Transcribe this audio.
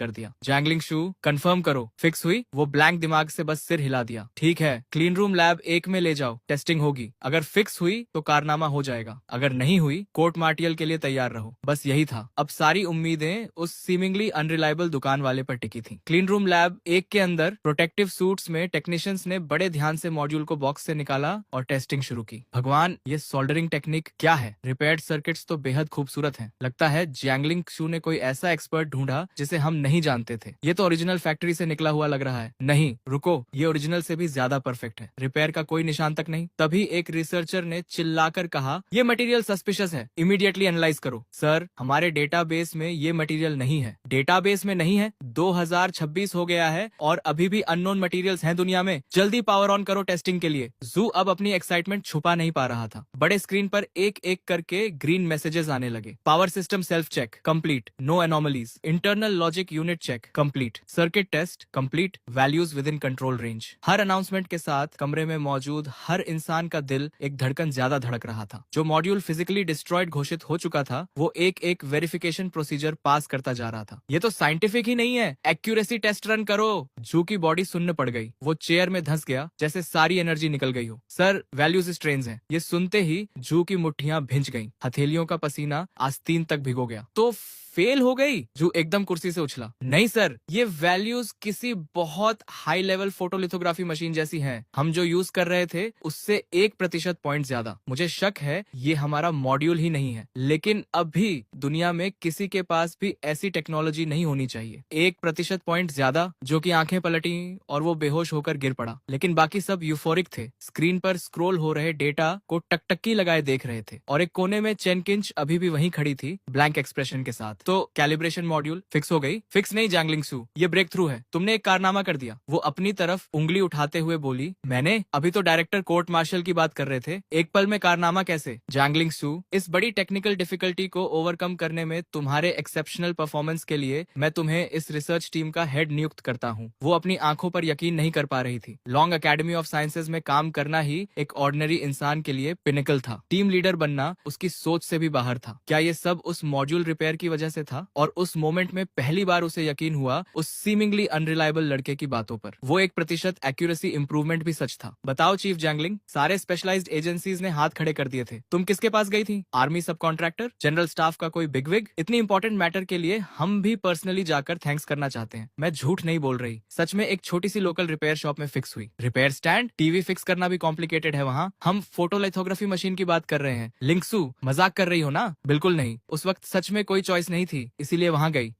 कर दिया। जैंगलिंग शू कंफर्म करो, फिक्स हुई? वो ब्लैंक दिमाग से बस सिर हिला दिया। ठीक है, क्लीन रूम लैब 1 में ले जाओ, टेस्टिंग होगी। अगर फिक्स हुई तो कारनामा हो जाएगा, अगर नहीं हुई कोर्ट मार्टियल के लिए तैयार रहो। बस यही था। अब सारी उम्मीदें उस सीमिंगली अनरिलायबल दुकान वाले पर टिकी थी। क्लीन रूम लैब 1 के अंदर प्रोटेक्टिव सूट्स में टेक्नीशियंस ने बड़े ध्यान से मॉड्यूल को बॉक्स से निकाला और टेस्टिंग शुरू की। भगवान, ये सोल्डरिंग टेक्निक क्या है? रिपेयर्ड सर्किट्स तो बेहद खूबसूरत हैं। लगता है जैंगलिंग शू ने कोई ऐसा एक्सपर्ट ढूंढा जिसे हम नहीं जानते थे। ये तो ओरिजिनल फैक्ट्री से निकला हुआ लग रहा है। नहीं रुको, ये ओरिजिनल से भी ज्यादा परफेक्ट है। रिपेयर का कोई निशान तक नहीं। तभी एक रिसर्चर ने चिल्लाकर कहा, ये मटेरियल सस्पिशियस है, इमीडिएटली एनालाइज करो। सर, हमारे डेटाबेस में ये मटेरियल नहीं है। डेटाबेस में नहीं है? 2026 हो गया है और अभी भी अननोन मटेरियल्स हैं दुनिया में। जल्दी पावर ऑन करो टेस्टिंग के लिए। जू अब अपनी एक्साइटमेंट छुपा नहीं पा रहा था। बड़े स्क्रीन पर एक एक करके ग्रीन मैसेजेस आने लगे। Power system self check complete, no anomalies. Internal logic unit check complete, circuit test complete, values within control range. हर अनाउंसमेंट के साथ कमरे में मौजूद हर इंसान का दिल एक धड़कन ज्यादा धड़क रहा था। जो मॉड्यूल फिजिकली डिस्ट्रॉयड घोषित हो चुका था, वो एक एक वेरिफिकेशन प्रोसीजर पास करता जा रहा था। ये तो साइंटिफिक ही नहीं है, एक्यूरेसी टेस्ट रन करो। जू की बॉडी सुन्न पड़ गई। वो चेयर में धंस गया जैसे सारी एनर्जी निकल गई हो। सर, वैल्यूज स्ट्रेन्स हैं। ये सुनते ही जू की मुट्ठियां भिंच गईं। हथेलियों का पसीना आस्तीन तक भिगो गया। तो फेल हो गई? जू एकदम कुर्सी से उछला। नहीं सर, ये वैल्यूज किसी बहुत हाई लेवल फोटोलिथोग्राफी मशीन जैसी हैं। हम जो यूज कर रहे थे उससे 1% पॉइंट ज्यादा। मुझे शक है ये हमारा मॉड्यूल ही नहीं है, लेकिन अब भी दुनिया में किसी के पास भी ऐसी टेक्नोलॉजी नहीं होनी चाहिए। 1% पॉइंट ज्यादा। जो कि आंखें पलटी और वो बेहोश होकर गिर पड़ा। लेकिन बाकी सब यूफोरिक थे। स्क्रीन पर स्क्रोल हो रहे डेटा को टकटकी लगाए देख रहे थे और एक कोने में चेन किंच अभी भी वहीं खड़ी थी, ब्लैंक एक्सप्रेशन के साथ। तो कैलिब्रेशन मॉड्यूल फिक्स हो गई? फिक्स नहीं जैंगलिंग शू, ये ब्रेक थ्रू है। तुमने एक कारनामा कर दिया। वो अपनी तरफ उंगली उठाते हुए बोली। मैंने? अभी तो डायरेक्टर कोर्ट मार्शल की बात कर रहे थे। एक पल में कारनामा कैसे? जैंगलिंग शू, इस बड़ी टेक्निकल डिफिकल्टी को ओवरकम करने में तुम्हारे एक्सेप्शनल परफॉर्मेंस के लिए मैं तुम्हें इस रिसर्च टीम का हेड नियुक्त करता हूँ। वो अपनी आंखों पर यकीन नहीं कर पा रही थी। लॉन्ग एकेडमी ऑफ साइंसेज में काम करना ही एक ऑर्डिनरी इंसान के लिए पिनिकल था। टीम लीडर बनना उसकी सोच से भी बाहर था। क्या ये सब उस मॉड्यूल रिपेयर की वजह से था? और उस मोमेंट में पहली बार उसे यकीन हुआ उस सीमिंगली अनरिलायबल लड़के की बातों पर। वो 1% एक्यूरेसी इंप्रूवमेंट भी सच था। बताओ चीफ जैंगलिंग, सारे स्पेशलाइज्ड एजेंसीज ने हाथ खड़े कर दिए थे। तुम किसके पास गई थी? आर्मी सब कॉन्ट्रैक्टर, जनरल स्टाफ का कोई बिगविग? इतनी इंपॉर्टेंट मैटर के लिए हम भी पर्सनली जाकर थैंक्स करना चाहते हैं। मैं झूठ नहीं बोल रही, सच में एक छोटी सी लोकल रिपेयर शॉप में फिक्स हुई। रिपेयर स्टैंड, टीवी फिक्स करना भी कॉम्प्लिकेटेड है वहाँ। हम फोटोलिथोग्राफी मशीन की बात कर रहे हैं। लिंक्सू, मजाक कर रही हो ना? बिल्कुल नहीं, उस वक्त सच में कोई चॉइस नहीं थी, इसीलिए वहां गई।